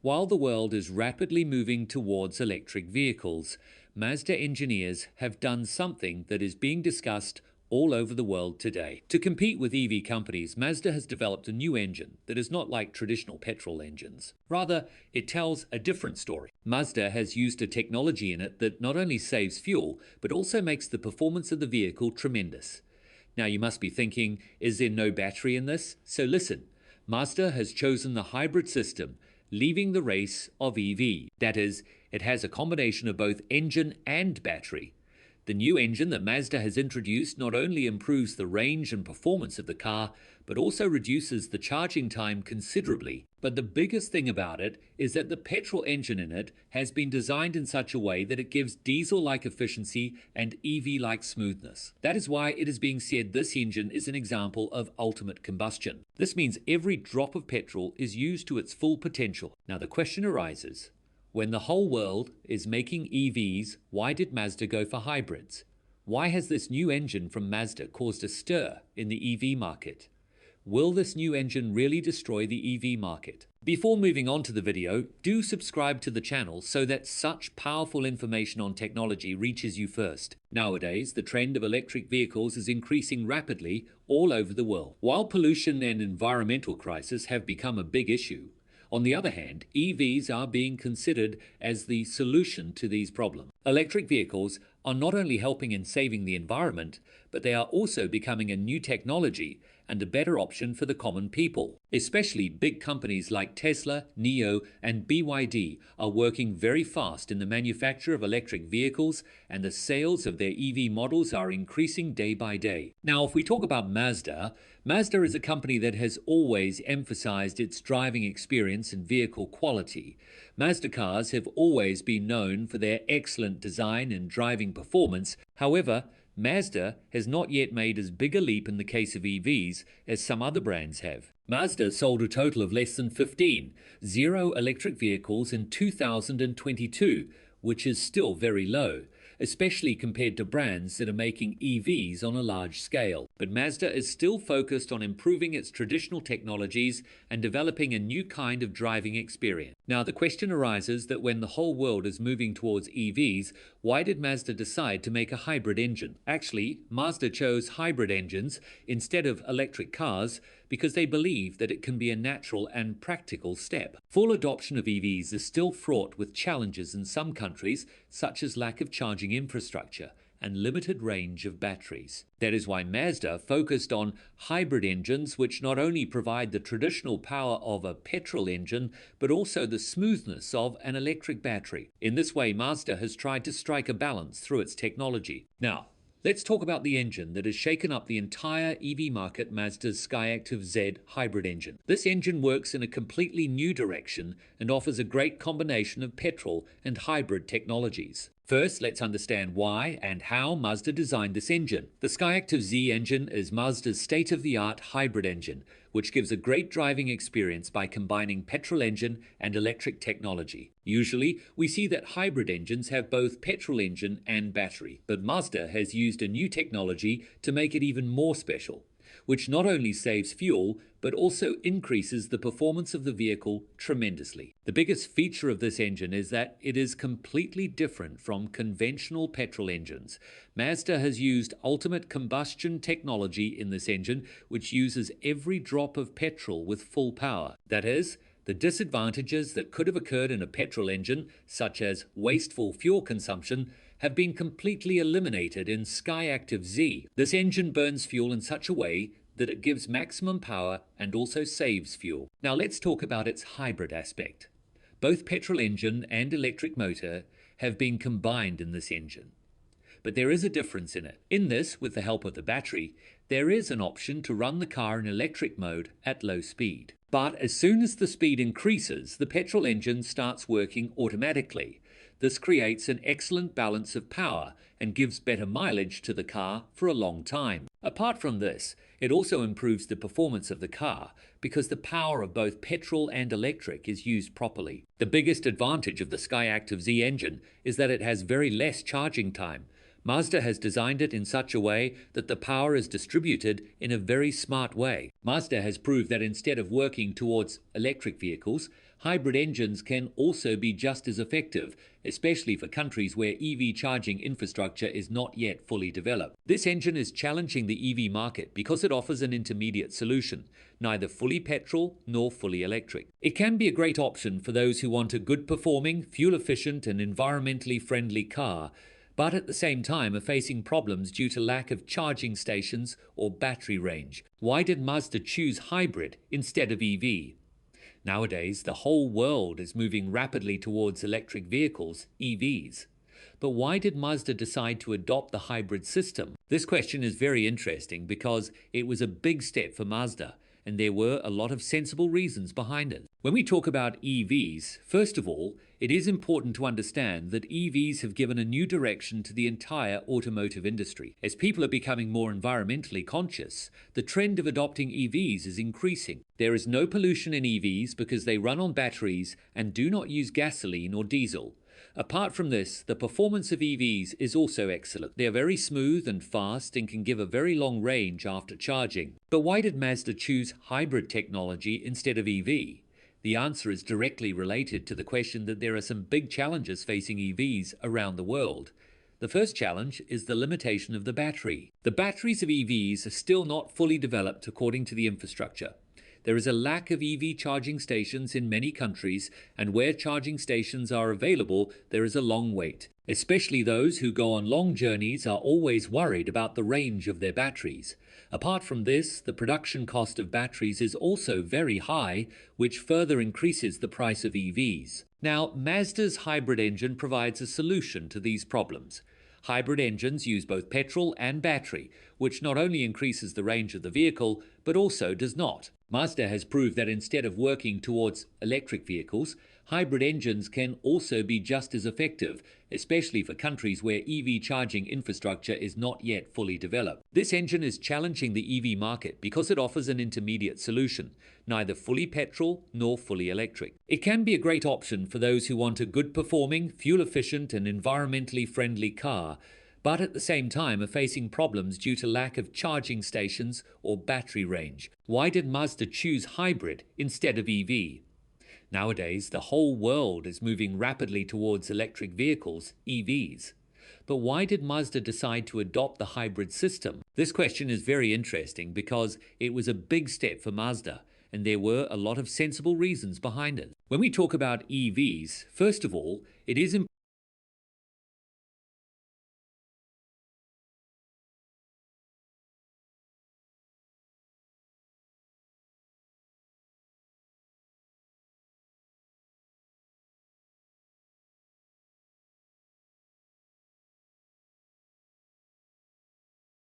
While the world is rapidly moving towards electric vehicles, Mazda engineers have done something that is being discussed all over the world today. To compete with EV companies, Mazda has developed a new engine that is not like traditional petrol engines. Rather, it tells a different story. Mazda has used a technology in it that not only saves fuel, but also makes the performance of the vehicle tremendous. Now you must be thinking, is there no battery in this? So listen, Mazda has chosen the hybrid system, leaving the race of EV. That is, it has a combination of both engine and battery. The new engine that Mazda has introduced not only improves the range and performance of the car, but also reduces the charging time considerably. But the biggest thing about it is that the petrol engine in it has been designed in such a way that it gives diesel-like efficiency and EV-like smoothness. That is why it is being said this engine is an example of ultimate combustion. This means every drop of petrol is used to its full potential. Now the question arises, when the whole world is making EVs, why did Mazda go for hybrids? Why has this new engine from Mazda caused a stir in the EV market? Will this new engine really destroy the EV market? Before moving on to the video, do subscribe to the channel so that such powerful information on technology reaches you first. Nowadays, the trend of electric vehicles is increasing rapidly all over the world. While pollution and environmental crisis have become a big issue, on the other hand, EVs are being considered as the solution to these problems. Electric vehicles are not only helping in saving the environment, but they are also becoming a new technology and a better option for the common people. Especially big companies like Tesla, NIO, and BYD are working very fast in the manufacture of electric vehicles, and the sales of their EV models are increasing day by day. Now, if we talk about Mazda, Mazda is a company that has always emphasized its driving experience and vehicle quality. Mazda cars have always been known for their excellent design and driving performance. However, Mazda has not yet made as big a leap in the case of EVs as some other brands have. Mazda sold a total of less than 15 zero electric vehicles in 2022, which is still very low, especially compared to brands that are making EVs on a large scale. But Mazda is still focused on improving its traditional technologies and developing a new kind of driving experience. Now, the question arises that when the whole world is moving towards EVs, why did Mazda decide to make a hybrid engine? Actually, Mazda chose hybrid engines instead of electric cars because they believe that it can be a natural and practical step. Full adoption of EVs is still fraught with challenges in some countries, such as lack of charging infrastructure and limited range of batteries. That is why Mazda focused on hybrid engines, which not only provide the traditional power of a petrol engine, but also the smoothness of an electric battery. In this way, Mazda has tried to strike a balance through its technology. Now, let's talk about the engine that has shaken up the entire EV market, Mazda's Skyactiv Z hybrid engine. This engine works in a completely new direction and offers a great combination of petrol and hybrid technologies. First, let's understand why and how Mazda designed this engine. The Skyactiv Z engine is Mazda's state-of-the-art hybrid engine, which gives a great driving experience by combining petrol engine and electric technology. Usually, we see that hybrid engines have both petrol engine and battery, but Mazda has used a new technology to make it even more special, which not only saves fuel, but also increases the performance of the vehicle tremendously. The biggest feature of this engine is that it is completely different from conventional petrol engines. Mazda has used ultimate combustion technology in this engine, which uses every drop of petrol with full power. That is, the disadvantages that could have occurred in a petrol engine, such as wasteful fuel consumption, have been completely eliminated in Skyactiv Z. This engine burns fuel in such a way that it gives maximum power and also saves fuel. Now let's talk about its hybrid aspect. Both petrol engine and electric motor have been combined in this engine. But there is a difference in it. In this, with the help of the battery, there is an option to run the car in electric mode at low speed. But as soon as the speed increases, the petrol engine starts working automatically. This creates an excellent balance of power and gives better mileage to the car for a long time. Apart from this, it also improves the performance of the car because the power of both petrol and electric is used properly. The biggest advantage of the Skyactiv Z engine is that it has very less charging time. Mazda has designed it in such a way that the power is distributed in a very smart way. Mazda has proved that instead of working towards electric vehicles, hybrid engines can also be just as effective, especially for countries where EV charging infrastructure is not yet fully developed. This engine is challenging the EV market because it offers an intermediate solution, neither fully petrol nor fully electric. It can be a great option for those who want a good performing, fuel-efficient and environmentally friendly car, but at the same time are facing problems due to lack of charging stations or battery range. Why did Mazda choose hybrid instead of EV? Nowadays, the whole world is moving rapidly towards electric vehicles, EVs. But why did Mazda decide to adopt the hybrid system? This question is very interesting because it was a big step for Mazda, and there were a lot of sensible reasons behind it. When we talk about EVs, first of all, it is important to understand that EVs have given a new direction to the entire automotive industry. As people are becoming more environmentally conscious, the trend of adopting EVs is increasing. There is no pollution in EVs because they run on batteries and do not use gasoline or diesel. Apart from this, the performance of EVs is also excellent. They are very smooth and fast and can give a very long range after charging. But why did Mazda choose hybrid technology instead of EV? The answer is directly related to the question that there are some big challenges facing EVs around the world. The first challenge is the limitation of the battery. The batteries of EVs are still not fully developed according to the infrastructure. There is a lack of EV charging stations in many countries, and where charging stations are available, there is a long wait. Especially those who go on long journeys are always worried about the range of their batteries. Apart from this, the production cost of batteries is also very high, which further increases the price of EVs. Now, Mazda's hybrid engine provides a solution to these problems. Hybrid engines use both petrol and battery, which not only increases the range of the vehicle, but also does not. Mazda has proved that instead of working towards electric vehicles, hybrid engines can also be just as effective, especially for countries where EV charging infrastructure is not yet fully developed. This engine is challenging the EV market because it offers an intermediate solution, neither fully petrol nor fully electric. It can be a great option for those who want a good performing, fuel-efficient and environmentally friendly car, but at the same time are facing problems due to lack of charging stations or battery range. Why did Mazda choose hybrid instead of EV? Nowadays, the whole world is moving rapidly towards electric vehicles, EVs. But why did Mazda decide to adopt the hybrid system? This question is very interesting because it was a big step for Mazda, and there were a lot of sensible reasons behind it. When we talk about EVs, first of all, it is important